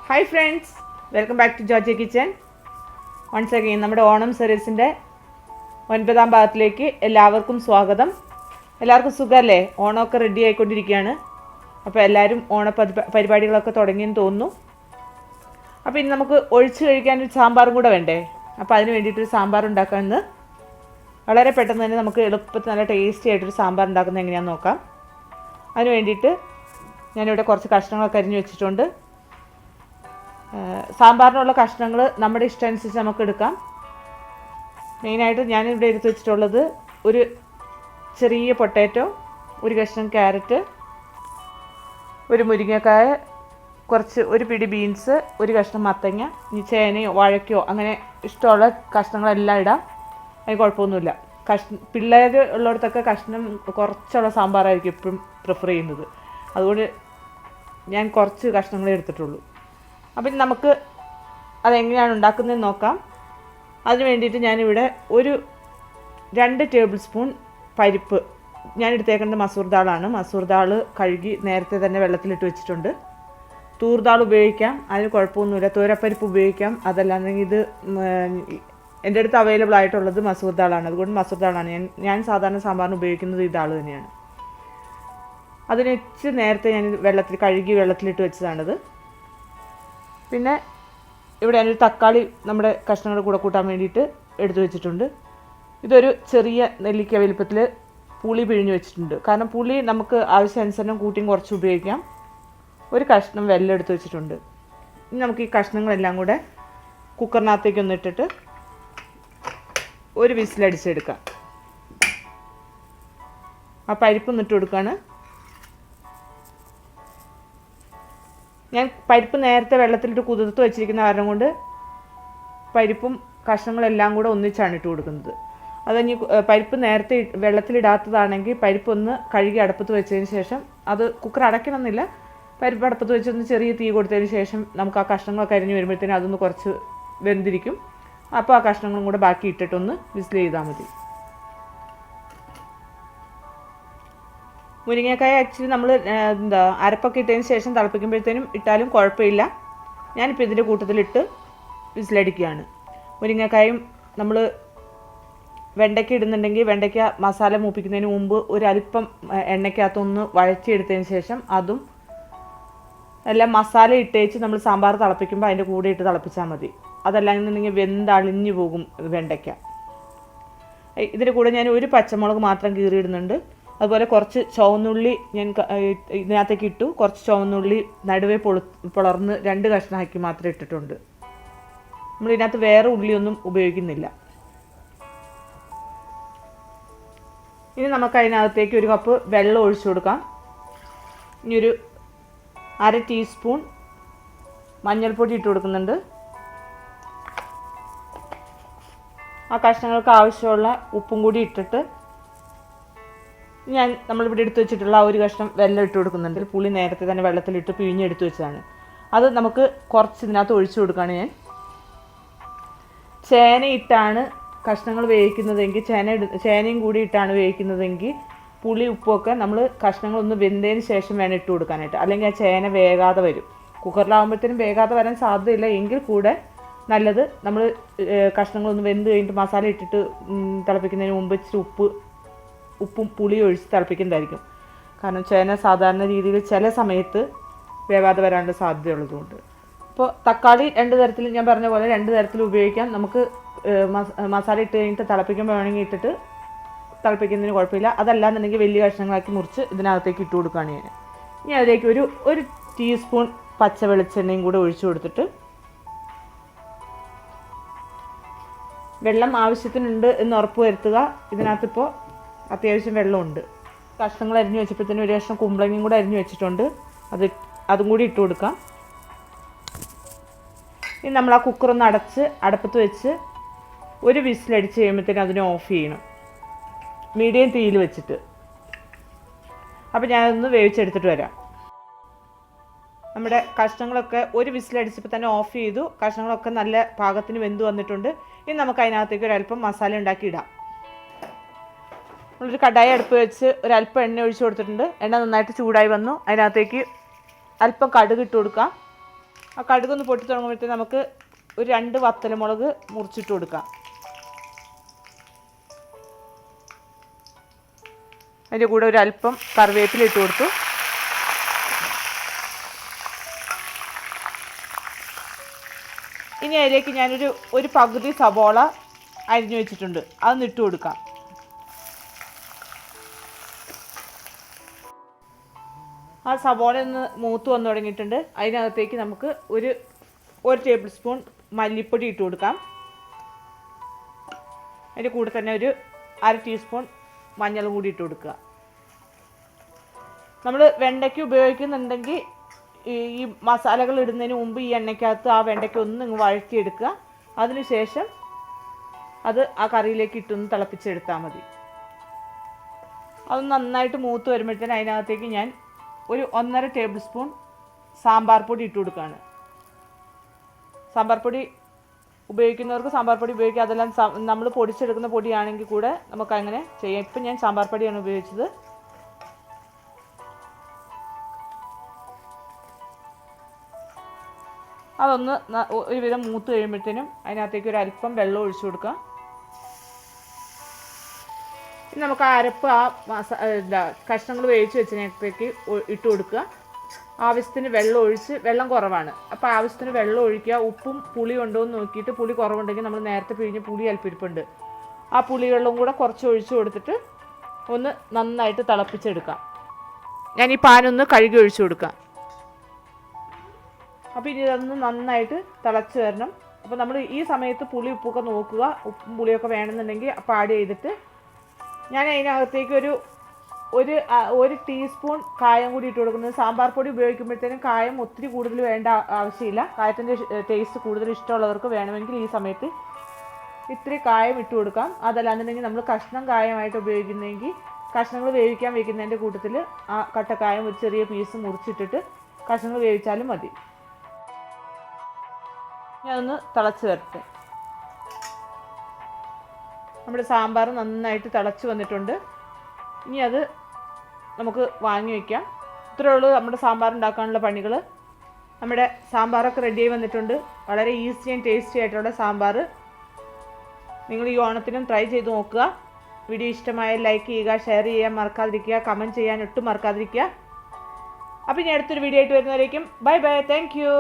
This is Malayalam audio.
Hi friends, welcome back to ജോജെ കിച്ചൻ. വൺസ് അഗെയിൻ നമ്മുടെ ഓണം സീരീസിൻ്റെ 9ാം ഭാഗത്തിലേക്ക് എല്ലാവർക്കും സ്വാഗതം. എല്ലാവർക്കും സുഖമല്ലേ? ഓണമൊക്കെ റെഡി ആയിക്കൊണ്ടിരിക്കുകയാണ്. അപ്പോൾ എല്ലാവരും പരിപാടികളൊക്കെ തുടങ്ങിയെന്ന് തോന്നുന്നു. അപ്പോൾ ഇനി നമുക്ക് ഒഴിച്ച് കഴിക്കാനൊരു സാമ്പാറും കൂടെ വേണ്ടേ? അപ്പോൾ അതിന് വേണ്ടിയിട്ടൊരു സാമ്പാർ ഉണ്ടാക്കാമെന്ന് വളരെ പെട്ടെന്ന് തന്നെ നമുക്ക് എളുപ്പത്തിൽ നല്ല ടേസ്റ്റി ആയിട്ടൊരു സാമ്പാർ ഉണ്ടാക്കുന്നത് എങ്ങനെയാണെന്ന് നോക്കാം. അതിന് വേണ്ടിയിട്ട് ഞാനിവിടെ കുറച്ച് കഷ്ണങ്ങളൊക്കെ അരിഞ്ഞ് വെച്ചിട്ടുണ്ട്. സാമ്പാറിനുള്ള കഷ്ണങ്ങൾ നമ്മുടെ ഇഷ്ടമനുസരിച്ച് നമുക്ക് എടുക്കാം. മെയിനായിട്ട് ഞാനിവിടെ എടുത്ത് വെച്ചിട്ടുള്ളത് ഒരു ചെറിയ പൊട്ടാറ്റോ, ഒരു കഷ്ണം ക്യാരറ്റ്, ഒരു മുരിങ്ങക്കായ, ഒരു പിടി ബീൻസ്, ഒരു കഷ്ണം മത്തങ്ങ, ഇനി ചേനയോ വാഴയ്ക്കോ അങ്ങനെ ഇഷ്ടമുള്ള കഷ്ണങ്ങളെല്ലാം ഇടാം. അതിന് കുഴപ്പമൊന്നുമില്ല. പിള്ളേർ ഉള്ളിടത്തൊക്കെ കഷ്ണം കുറച്ചുള്ള സാമ്പാറായിരിക്കും എപ്പോഴും പ്രിഫർ ചെയ്യുന്നത്. അതുകൊണ്ട് ഞാൻ കുറച്ച് കഷ്ണങ്ങളെ എടുത്തിട്ടുള്ളൂ. അപ്പം നമുക്ക് അതെങ്ങനെയാണ് ഉണ്ടാക്കുന്നതെന്ന് നോക്കാം. അതിന് വേണ്ടിയിട്ട് ഞാനിവിടെ ഒരു 2 ടേബിൾ സ്പൂൺ പരിപ്പ്, ഞാൻ എടുത്തേക്കുന്നത് മസൂർ ദാളാണ്. മസൂർ ദാൾ കഴുകി നേരത്തെ തന്നെ വെള്ളത്തിലിട്ട് വെച്ചിട്ടുണ്ട്. തൂർ ദാൾ ഉപയോഗിക്കാം, അതിന് കുഴപ്പമൊന്നുമില്ല. തോരപ്പരിപ്പ് ഉപയോഗിക്കാം. അതല്ലാന്നെങ്കിൽ ഇത് എൻ്റെ അടുത്ത് അവൈലബിൾ ആയിട്ടുള്ളത് മസൂർ ദാളാണ്. അതുകൊണ്ട് മസൂർ ദാളാണ് ഞാൻ സാധാരണ സാമ്പാറിന് ഉപയോഗിക്കുന്നത്. ഈ ദാൾ തന്നെയാണ്. അതിന് വെച്ച് നേരത്തെ ഞാൻ കഴുകി വെള്ളത്തിലിട്ട് വെച്ചതാണിത്. പിന്നെ ഇവിടെ ഞാനൊരു തക്കാളി നമ്മുടെ കഷ്ണങ്ങളുടെ കൂടെ കൂട്ടാൻ വേണ്ടിയിട്ട് എടുത്തു വെച്ചിട്ടുണ്ട്. ഇതൊരു ചെറിയ നെല്ലിക്ക വലുപ്പത്തിൽ പുളി പിഴിഞ്ഞ് വെച്ചിട്ടുണ്ട്. കാരണം പുളി നമുക്ക് ആവശ്യാനുസരണം കൂട്ടിയും കുറച്ച് ഉപയോഗിക്കാം. ഒരു കഷ്ണം വെല്ലം എടുത്ത് വെച്ചിട്ടുണ്ട്. ഇനി നമുക്ക് ഈ കഷ്ണങ്ങളെല്ലാം കൂടെ കുക്കറിനകത്തേക്കൊന്ന് ഇട്ടിട്ട് ഒരു വിസിലടിച്ചെടുക്കാം. ആ പരിപ്പൊന്ന് ഇട്ട് കൊടുക്കുകയാണ്. ഞാൻ പരിപ്പ് നേരത്തെ വെള്ളത്തിലിട്ട് കുതിർത്ത് വെച്ചിരിക്കുന്ന കാരണം കൊണ്ട് പരിപ്പും കഷ്ണങ്ങളെല്ലാം കൂടെ ഒന്നിച്ചാണ് ഇട്ട് കൊടുക്കുന്നത്. അത് ഇനി പരിപ്പ് നേരത്തെ വെള്ളത്തിലിടാത്തതാണെങ്കിൽ പരിപ്പൊന്ന് കഴുകി അടുപ്പത്ത് വെച്ചതിന് ശേഷം, അത് കുക്കർ അടയ്ക്കണമെന്നില്ല, പരിപ്പ് അടുപ്പത്ത് വെച്ചൊന്ന് ചെറിയ തീ കൊടുത്തതിന് ശേഷം നമുക്ക് ആ കഷ്ണങ്ങളൊക്കെ അരിഞ്ഞ് വരുമ്പോഴത്തേനും അതൊന്ന് കുറച്ച് വെന്തിരിക്കും. അപ്പോൾ ആ കഷ്ണങ്ങളും കൂടെ ബാക്കി ഇട്ടിട്ടൊന്ന് വിസിൽ ചെയ്താൽ മതി. മുരിങ്ങക്കായ ആക്ച്വലി നമ്മൾ അരപ്പൊക്കെ ഇട്ടതിന് ശേഷം തിളപ്പിക്കുമ്പോഴത്തേനും ഇട്ടാലും കുഴപ്പമില്ല. ഞാനിപ്പോൾ ഇതിൻ്റെ കൂട്ടത്തിലിട്ട് വിസിലടിക്കുകയാണ്. മുരിങ്ങക്കായും നമ്മൾ വെണ്ടയ്ക്ക ഇടുന്നുണ്ടെങ്കിൽ വെണ്ടയ്ക്ക മസാല മൂപ്പിക്കുന്നതിന് മുമ്പ് ഒരല്പം എണ്ണയ്ക്കകത്തൊന്ന് വഴറ്റിയെടുത്തതിന് ശേഷം അതും എല്ലാം മസാല ഇട്ടേച്ച് നമ്മൾ സാമ്പാർ തിളപ്പിക്കുമ്പോൾ അതിൻ്റെ കൂടെ ഇട്ട് തിളപ്പിച്ചാൽ മതി. അതല്ലാന്നുണ്ടെങ്കിൽ വെന്തളിഞ്ഞു പോകും വെണ്ടയ്ക്ക. ഇതിൻ്റെ കൂടെ ഞാൻ ഒരു പച്ചമുളക് മാത്രം കീറിയിടുന്നുണ്ട്. അതുപോലെ കുറച്ച് ചുവന്നുള്ളി ഞാൻ ഇതിനകത്തേക്ക് ഇട്ടു. കുറച്ച് ചുവന്നുള്ളി നടുവേ പൊളർന്ന് 2 കഷ്ണമാക്കി മാത്രമേ ഇട്ടിട്ടുണ്ട്. നമ്മളിതിനകത്ത് വേറെ ഉള്ളിയൊന്നും ഉപയോഗിക്കുന്നില്ല. ഇനി നമുക്ക് അതിനകത്തേക്ക് 1 കപ്പ് വെള്ളം ഒഴിച്ചു കൊടുക്കാം. ഇനി ഒരു 1/2 ടീസ്പൂൺ മഞ്ഞൾപ്പൊടി ഇട്ട് കൊടുക്കുന്നുണ്ട്. ആ കഷ്ണങ്ങൾക്ക് ആവശ്യമുള്ള ഉപ്പും കൂടി ഇട്ടിട്ട് നമ്മളിവിടെ എടുത്ത് വെച്ചിട്ടുള്ള ഒരു കഷ്ണം വെള്ളം ഇട്ട് കൊടുക്കുന്നുണ്ട്. പുളി നേരത്തെ തന്നെ വെള്ളത്തിലിട്ട് പിഴിഞ്ഞെടുത്ത് വെച്ചതാണ്. അത് നമുക്ക് കുറച്ച് ഇതിനകത്ത് ഒഴിച്ചു കൊടുക്കുകയാണ് ഞാൻ. ചേന ഇട്ടാണ് കഷ്ണങ്ങൾ വേവിക്കുന്നതെങ്കിൽ, ചേനയും കൂടി ഇട്ടാണ് വേവിക്കുന്നതെങ്കിൽ പുളി ഉപ്പൊക്കെ നമ്മൾ കഷ്ണങ്ങളൊന്ന് വെന്തതിന് ശേഷം വേണം ഇട്ട് കൊടുക്കാനായിട്ട്. അല്ലെങ്കിൽ ആ ചേന വേകാതെ വരും. കുക്കറിലാകുമ്പോഴത്തേനും വേകാതെ വരാൻ സാധ്യതയില്ല. എങ്കിൽ കൂടെ നല്ലത് നമ്മൾ കഷ്ണങ്ങളൊന്ന് വെന്ത് കഴിഞ്ഞിട്ട് മസാല ഇട്ടിട്ട് തിളപ്പിക്കുന്നതിന് മുമ്പ് ഇച്ചിരി ഉപ്പും പുളിയും ഒഴിച്ച് തിളപ്പിക്കുന്നതായിരിക്കും. കാരണം ചേന സാധാരണ രീതിയിൽ ചില സമയത്ത് വേവാതെ വരാനുള്ള സാധ്യതയുള്ളതുകൊണ്ട്. അപ്പോൾ തക്കാളി 2 തരത്തിൽ, ഞാൻ പറഞ്ഞ പോലെ 2 തരത്തിൽ ഉപയോഗിക്കാം. നമുക്ക് മസാല ഇട്ട് കഴിഞ്ഞിട്ട് തിളപ്പിക്കുമ്പോൾ വേണമെങ്കിൽ ഇട്ടിട്ട് തിളപ്പിക്കുന്നതിന് കുഴപ്പമില്ല. അതല്ലാന്നുണ്ടെങ്കിൽ വലിയ കഷ്ണങ്ങളാക്കി മുറിച്ച് ഇതിനകത്തേക്ക് ഇട്ട് കൊടുക്കുകയാണ് ഞാൻ. ഇനി അതിലേക്ക് ഒരു ടീസ്പൂൺ പച്ച വെളിച്ചെണ്ണയും കൂടെ ഒഴിച്ചു കൊടുത്തിട്ട്, വെള്ളം ആവശ്യത്തിനുണ്ട് എന്ന് ഉറപ്പ് വരുത്തുക. ഇതിനകത്തിപ്പോൾ അത്യാവശ്യം വെള്ളമുണ്ട്. കഷ്ണങ്ങൾ അരിഞ്ഞ് വെച്ചപ്പോഴത്തേനും ഒരു കഷ്ണം കുമ്പളങ്ങയും കൂടെ അരിഞ്ഞ് വെച്ചിട്ടുണ്ട്. അതും കൂടി ഇട്ട് കൊടുക്കാം. ഇനി നമ്മൾ ആ കുക്കറൊന്ന് അടച്ച് അടുപ്പത്ത് വെച്ച് ഒരു വിസിലടിച്ച് കഴിയുമ്പോഴത്തേനും അതിനെ ഓഫ് ചെയ്യണം, മീഡിയം തീയിൽ വെച്ചിട്ട്. അപ്പോൾ ഞാനതൊന്ന് വേവിച്ചെടുത്തിട്ട് വരാം. നമ്മുടെ കഷ്ണങ്ങളൊക്കെ ഒരു വിസിലടിച്ചപ്പോൾ തന്നെ ഓഫ് ചെയ്തു. കഷ്ണങ്ങളൊക്കെ നല്ല പാകത്തിന് വെന്ത് വന്നിട്ടുണ്ട്. ഇനി നമുക്ക് അതിനകത്തേക്ക് ഒരല്പം മസാല ഉണ്ടാക്കി ഇടാം. നമ്മളൊരു കടായി അടുപ്പ് വെച്ച് ഒരല്പം എണ്ണ ഒഴിച്ച് കൊടുത്തിട്ടുണ്ട്. എണ്ണ നന്നായിട്ട് ചൂടായി വന്നു. അതിനകത്തേക്ക് അല്പം കടുക് ഇട്ട് കൊടുക്കാം. ആ കടുകൊന്ന് പൊട്ടി തുടങ്ങുമ്പോഴത്തേക്ക് നമുക്ക് ഒരു 2 വത്തലമുളക് മുറിച്ചിട്ട് കൊടുക്കാം. അതിൻ്റെ കൂടെ ഒരു അല്പം കറിവേപ്പില ഇട്ട് കൊടുത്തു. ഇനി അതിലേക്ക് ഒരു പകുതി സവോള അരിഞ്ഞു വെച്ചിട്ടുണ്ട്, അതൊന്ന് ഇട്ട് കൊടുക്കാം. ആ സവോള ഒന്ന് മൂത്ത് വന്നു തുടങ്ങിയിട്ടുണ്ട്. അതിനകത്തേക്ക് നമുക്ക് ഒരു ടേബിൾ സ്പൂൺ മല്ലിപ്പൊടി ഇട്ട് കൊടുക്കാം. അതിൻ്റെ കൂടെ തന്നെ ഒരു 1/2 ടീസ്പൂൺ മഞ്ഞൾ കൂടി ഇട്ട് കൊടുക്കുക. നമ്മൾ വെണ്ടയ്ക്ക് ഉപയോഗിക്കുന്നുണ്ടെങ്കിൽ ഈ മസാലകൾ ഇടുന്നതിന് മുമ്പ് ഈ എണ്ണയ്ക്കകത്ത് ആ വെണ്ടയ്ക്ക ഒന്ന് വഴറ്റിയെടുക്കുക. അതിനുശേഷം അത് ആ കറിയിലേക്ക് ഇട്ടൊന്ന് തിളപ്പിച്ചെടുത്താൽ മതി. അതൊന്ന് നന്നായിട്ട് മൂത്ത് വരുമ്പോഴത്തേന് അതിനകത്തേക്ക് ഞാൻ ഒരു 1.5 ടേബിൾ സ്പൂൺ സാമ്പാർ പൊടി ഇട്ട് കൊടുക്കുകയാണ്. സാമ്പാർ പൊടി ഉപയോഗിക്കുന്നവർക്ക് സാമ്പാർ പൊടി ഉപയോഗിക്കുക. അതെല്ലാം നമ്മൾ പൊടിച്ചെടുക്കുന്ന പൊടിയാണെങ്കിൽ കൂടെ നമുക്ക് അങ്ങനെ ചെയ്യാം. ഇപ്പം ഞാൻ സാമ്പാർ പൊടിയാണ് ഉപയോഗിച്ചത്. അതൊന്ന് ഒരുവിധം മൂത്ത് കഴിയുമ്പോഴത്തേനും അതിനകത്തേക്ക് ഒരു അല്പം വെള്ളം ഒഴിച്ചു കൊടുക്കുക. ഇനി നമുക്ക് ആ അരപ്പ് കഷ്ണങ്ങൾ വേവിച്ച് വെച്ചതിനകത്തേക്ക് ഇട്ട് കൊടുക്കുക. ആവശ്യത്തിന് വെള്ളം ഒഴിച്ച്, വെള്ളം കുറവാണ് അപ്പോൾ ആവശ്യത്തിന് വെള്ളം ഒഴിക്കുക. ഉപ്പും പുളി ഉണ്ടോ എന്ന് നോക്കിയിട്ട്, പുളി കുറവുണ്ടെങ്കിൽ നമ്മൾ നേരത്തെ പിഴിഞ്ഞ് പുളി അല്പിരിപ്പുണ്ട്, ആ പുളിവെള്ളം കൂടെ കുറച്ച് ഒഴിച്ച് കൊടുത്തിട്ട് ഒന്ന് നന്നായിട്ട് തിളപ്പിച്ചെടുക്കാം. ഞാൻ ഈ പാനൊന്ന് കഴുകി ഒഴിച്ചു കൊടുക്കാം. അപ്പോൾ ഇനി ഇതൊന്ന് നന്നായിട്ട് തിളച്ച് വരണം. അപ്പോൾ നമ്മൾ ഈ സമയത്ത് പുളി ഉപ്പൊക്കെ നോക്കുക. ഉപ്പും പുളിയൊക്കെ വേണമെന്നുണ്ടെങ്കിൽ അപ്പോൾ ആഡ് ചെയ്തിട്ട് ഞാൻ അതിനകത്തേക്ക് ഒരു ടീസ്പൂൺ കായം കൂടി ഇട്ട് കൊടുക്കുന്നത്. സാമ്പാർ പൊടി ഉപയോഗിക്കുമ്പോഴത്തേനും കായം ഒത്തിരി കൂടുതൽ വേണ്ട ആവശ്യമില്ല. കായത്തിൻ്റെ ടേസ്റ്റ് കൂടുതൽ ഇഷ്ടമുള്ളവർക്ക് വേണമെങ്കിൽ ഈ സമയത്ത് ഇത്തിരി കായം ഇട്ട് കൊടുക്കാം. അതല്ലാന്നുണ്ടെങ്കിൽ നമ്മൾ കഷ്ണം കായമായിട്ട് ഉപയോഗിക്കുന്നതെങ്കിൽ കഷ്ണങ്ങൾ വേവിക്കാൻ വയ്ക്കുന്നതിൻ്റെ കൂട്ടത്തിൽ ആ കട്ടക്കായം ഒരു ചെറിയ പീസ് മുറിച്ചിട്ടിട്ട് കഷ്ണങ്ങൾ വേവിച്ചാലും മതി. ഞാനൊന്ന് തിളച്ച് വരട്ടെ. നമ്മുടെ സാമ്പാർ നന്നായിട്ട് തിളച്ച് വന്നിട്ടുണ്ട്. ഇനി അത് നമുക്ക് വാങ്ങി വയ്ക്കാം. ഇത്രയേ ഉള്ളൂ നമ്മുടെ സാമ്പാർ ഉണ്ടാക്കാനുള്ള പണികൾ. നമ്മുടെ സാമ്പാറൊക്കെ റെഡിയായി വന്നിട്ടുണ്ട്. വളരെ ഈസി ആൻഡ് ടേസ്റ്റി ആയിട്ടുള്ള സാമ്പാർ നിങ്ങൾ ഈ ഓണത്തിനും ട്രൈ ചെയ്ത് നോക്കുക. വീഡിയോ ഇഷ്ടമായ ലൈക്ക് ചെയ്യുക, ഷെയർ ചെയ്യാൻ മറക്കാതിരിക്കുക, കമൻറ്റ് ചെയ്യാൻ ഒട്ടും മറക്കാതിരിക്കുക. അപ്പോൾ ഇനി അടുത്തൊരു വീഡിയോ ആയിട്ട് വരുന്നവരേക്കും ബൈ ബൈ. Thank you.